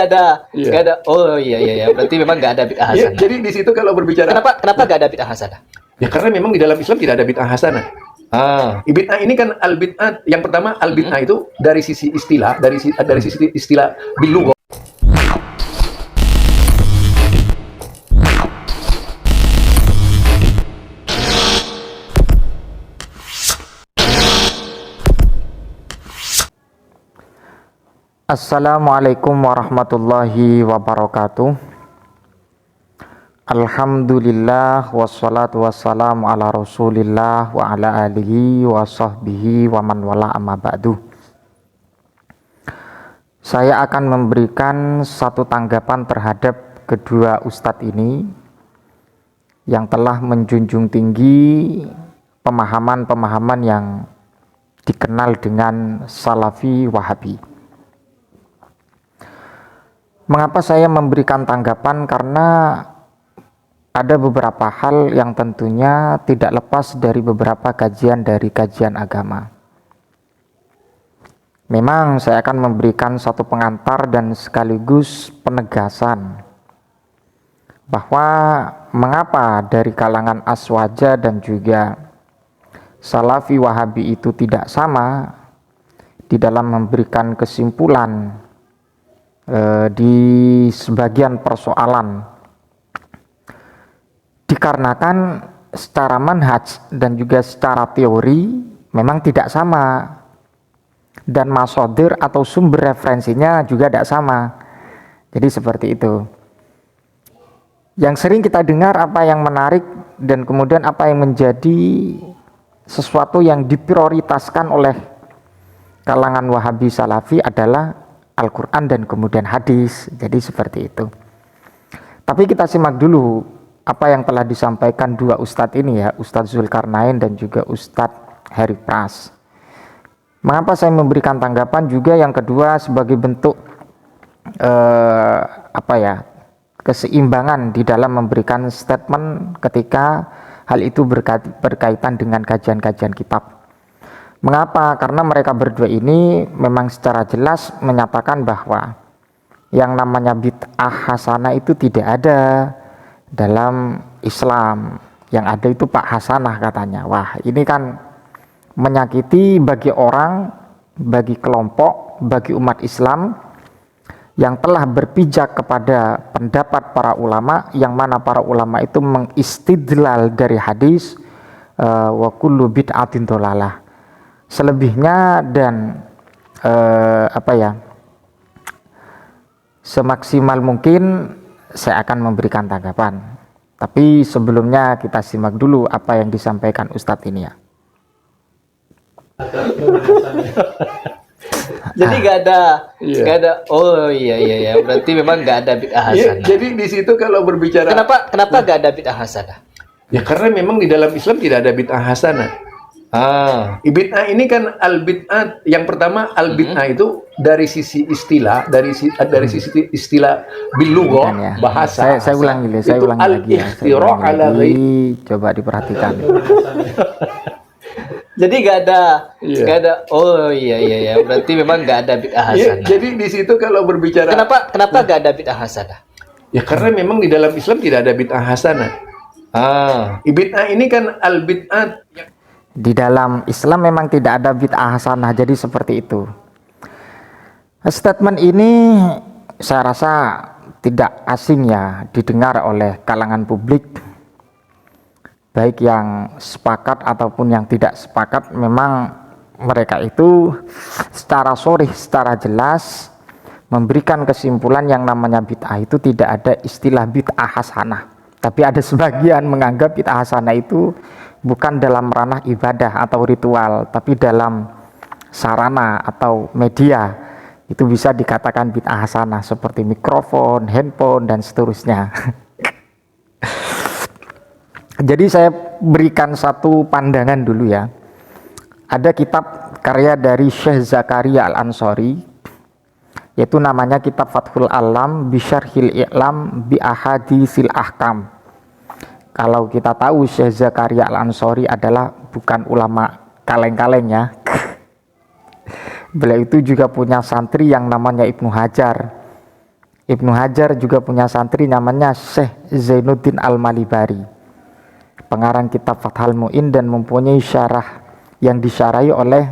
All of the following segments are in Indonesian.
Ada, Iya. nggak ada. Oh iya. Berarti memang nggak ada bid'ah Ya, hasanah. jadi di situ kalau berbicara, Kenapa nggak ada bid'ah hasanah? ya karena memang di dalam Islam tidak ada bid'ah hasanah. Bid'ah ini kan al bid'ah, yang pertama al bid'ah itu dari sisi istilah, dari sisi istilah bilughah. Assalamualaikum warahmatullahi wabarakatuh. Alhamdulillah wassalatu wassalamu ala rasulillah wa ala alihi wa sahbihi wa man wala amma ba'du. Saya akan memberikan satu tanggapan terhadap kedua ustadz ini yang telah menjunjung tinggi pemahaman-pemahaman yang dikenal dengan Salafi Wahabi. Mengapa saya memberikan tanggapan? Karena ada beberapa hal yang tentunya tidak lepas dari beberapa kajian agama. Memang saya akan memberikan satu pengantar dan sekaligus penegasan bahwa mengapa dari kalangan Aswaja dan juga Salafi Wahabi itu tidak sama di dalam memberikan kesimpulan di sebagian persoalan, dikarenakan secara manhaj dan juga secara teori memang tidak sama, dan masodir atau sumber referensinya juga tidak sama. Jadi seperti itu. Yang sering kita dengar apa yang menarik dan kemudian apa yang menjadi sesuatu yang diprioritaskan oleh kalangan Wahabi Salafi adalah Al-Quran dan kemudian hadis. Jadi seperti itu. Tapi kita simak dulu apa yang telah disampaikan dua ustadz ini ya, Ustadz Zulkarnain dan juga Ustadz Heri Pras. Mengapa saya memberikan tanggapan juga yang kedua sebagai bentuk keseimbangan di dalam memberikan statement ketika hal itu berkaitan dengan kajian-kajian kitab. Mengapa? Karena mereka berdua ini memang secara jelas menyatakan bahwa yang namanya bid'ah hasanah itu tidak ada dalam Islam. Yang ada itu Pak Hasanah katanya. Wah, ini kan menyakiti bagi orang, bagi kelompok, bagi umat Islam yang telah berpijak kepada pendapat para ulama, yang mana para ulama itu mengistidlal dari hadis wa kullu bid'atin dhalalah. Selebihnya dan semaksimal mungkin saya akan memberikan tanggapan. Tapi sebelumnya kita simak dulu apa yang disampaikan Ustadz ini ya. Jadi nggak ada. Oh iya. Berarti memang nggak ada bid'ah Ya, hasanah. jadi di situ kalau berbicara, Kenapa nggak ada bid'ah hasanah? ya karena memang di dalam Islam tidak ada bid'ah hasanah. Bid'ah ini kan al bid'ah, yang pertama al bid'ah itu dari sisi istilah, dari sisi istilah bilughah, bahasa. Saya ulangi lagi ya. Coba diperhatikan. Jadi nggak ada. Oh iya. Berarti memang nggak ada bid'ah Ya, hasanah. jadi di situ kalau berbicara, Kenapa nggak ada bid'ah hasanah? ya karena memang di dalam Islam tidak ada bid'ah hasanah. Bid'ah ini kan al bid'ah. Di dalam Islam memang tidak ada bid'ah hasanah, jadi seperti itu. Statement ini saya rasa tidak asing ya didengar oleh kalangan publik, baik yang sepakat ataupun yang tidak sepakat. Memang mereka itu secara sharih, secara jelas memberikan kesimpulan yang namanya bid'ah itu tidak ada istilah bid'ah hasanah. Tapi ada sebagian menganggap bid'ah hasanah itu bukan dalam ranah ibadah atau ritual, tapi dalam sarana atau media. Itu bisa dikatakan bid'ah hasanah seperti mikrofon, handphone, dan seterusnya. Jadi saya berikan satu pandangan dulu ya. Ada kitab karya dari Syekh Zakaria Al-Ansori, yaitu namanya kitab Fathul Alam Bisyarhil I'lam Bi Ahaditsil Ahkam. Kalau kita tahu Syekh Zakaria Al-Ansori adalah bukan ulama kaleng-kaleng ya. Beliau itu juga punya santri yang namanya Ibnu Hajar. Ibnu Hajar juga punya santri namanya Syekh Zainuddin Al-Malibari, pengarang kitab Fathul Mu'in dan mempunyai syarah yang disyarahi oleh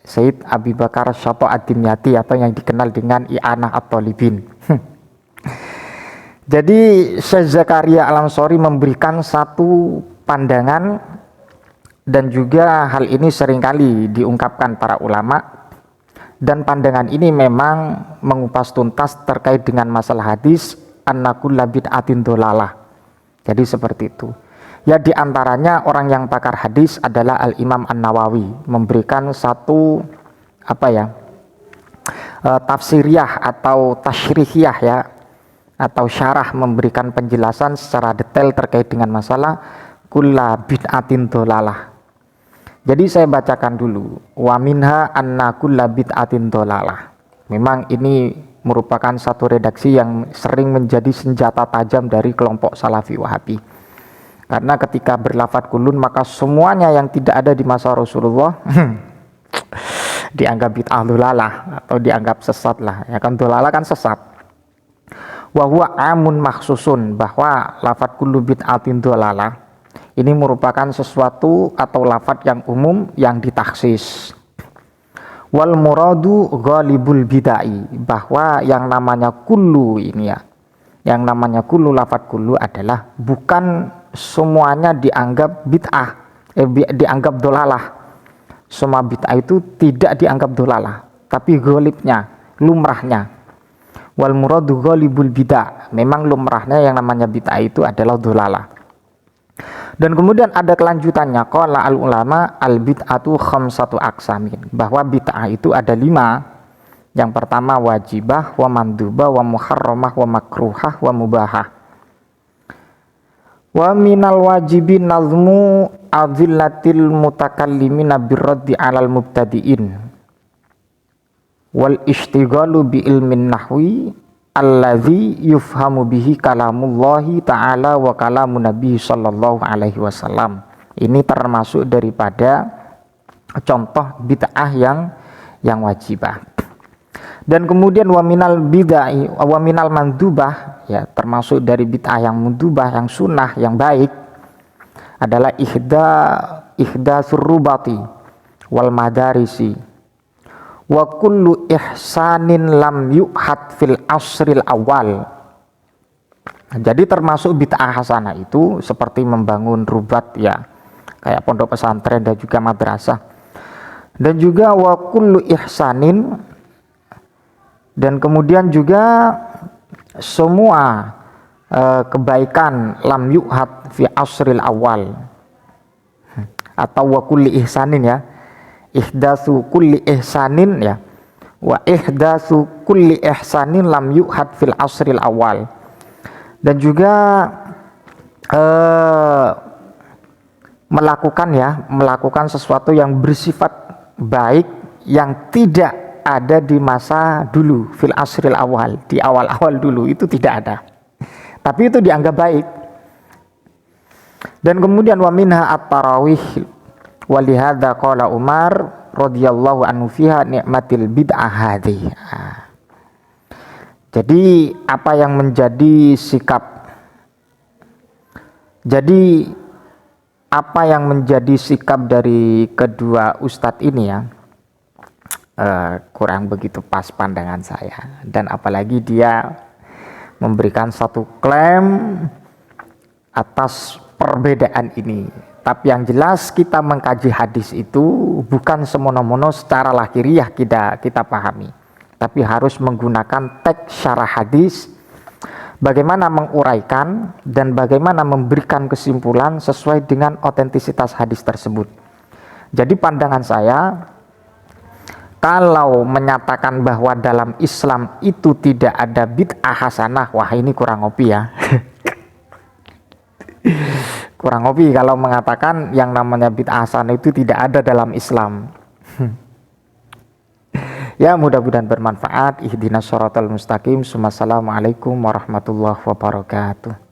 Sayyid Abi Bakar Syato Ad-Dimyati atau yang dikenal dengan I'anah At-Thalibin. Jadi Syekh Zakaria Al-Ansori memberikan satu pandangan, dan juga hal ini seringkali diungkapkan para ulama, dan pandangan ini memang mengupas tuntas terkait dengan masalah hadis anna kulla bid'atin dolalah. Jadi seperti itu. Ya, diantaranya orang yang pakar hadis adalah Al-Imam An-Nawawi memberikan satu tafsiriyah atau tasyrihiyah ya, atau syarah, memberikan penjelasan secara detail terkait dengan masalah kulla bid'atin dolalah. Jadi saya bacakan dulu. Wa minha anna kulla bid'atin dolalah. Memang ini merupakan satu redaksi yang sering menjadi senjata tajam dari kelompok Salafi Wahabi. Karena ketika berlafadz kulun maka semuanya yang tidak ada di masa Rasulullah dianggap bid'ah dolalah atau dianggap sesat lah. Ya kan, dolalah kan sesat. Wa huwa amun makhsusun, bahwa lafadz kullu bid'atin dolalah ini merupakan sesuatu atau lafadz yang umum yang ditaksis. Wal muradu ghalibul bid'ai, bahwa yang namanya kullu ini ya, yang namanya kullu, lafadz kullu adalah bukan semuanya dianggap bid'ah, dianggap dolalah. Semua bid'ah itu tidak dianggap dolalah, tapi ghalibnya, lumrahnya. Wal muradu ghalibul bid'ah, memang lumrahnya yang namanya bid'ah itu adalah dolalah. Dan kemudian ada kelanjutannya, qala al ulama al bid'atu khamsatu aqsamin, bahwa bid'ah itu ada 5. Yang pertama wajibah, wa mandubah, wa muharramah, wa makruhah, wa mubahah. Wa minal wajibin nazmu adillatil mutakallimina birraddi alal mubtadi'in wal ishtighalu bi ilmin nahwi alladzi yufhamu bihi kalamullahi ta'ala wa kalamun nabi sallallahu alaihi wasallam. Ini termasuk daripada contoh bid'ah yang wajibah. Dan kemudian wa minal bid'ah wa minal mandubah, ya termasuk dari bid'ah yang mandubah, yang sunnah, yang baik adalah ihda surubati wal madarisi wa kullu ihsanin lam yu'had fil asril awal. Jadi termasuk bid'ah hasanah itu seperti membangun rubat ya, kayak pondok pesantren dan juga madrasah. Dan juga wa kullu ihsanin, dan kemudian juga semua kebaikan lam yu'had fi asril awal, atau wa kulli ihsanin ya, ihdatsu kulli ihsanin ya, wa ihdatsu kulli ihsanin lam yu'had fil asril awal. Dan juga melakukan sesuatu yang bersifat baik yang tidak ada di masa dulu, fil asril awal, di awal-awal dulu itu tidak ada, tapi itu dianggap baik. Dan kemudian wa minha at-tarawih walihada qala Umar radhiyallahu anhu fiha ni'matil bid'ah hadhi. Jadi apa yang menjadi sikap, dari kedua ustadz ini ya, kurang begitu pas pandangan saya. Dan apalagi dia memberikan satu klaim atas perbedaan ini. Tapi yang jelas kita mengkaji hadis itu bukan semono-mono secara lahiriah kita pahami, tapi harus menggunakan teks syarah hadis, bagaimana menguraikan dan bagaimana memberikan kesimpulan sesuai dengan otentisitas hadis tersebut. Jadi pandangan saya, kalau menyatakan bahwa dalam Islam itu tidak ada bid'ah hasanah, wah ini kurang ngopi ya. Kurang ngopi kalau mengatakan yang namanya bid'ah hasanah itu tidak ada dalam Islam. Ya, mudah-mudahan bermanfaat. Ihdinas shiratal mustaqim. Assalamualaikum warahmatullahi wabarakatuh.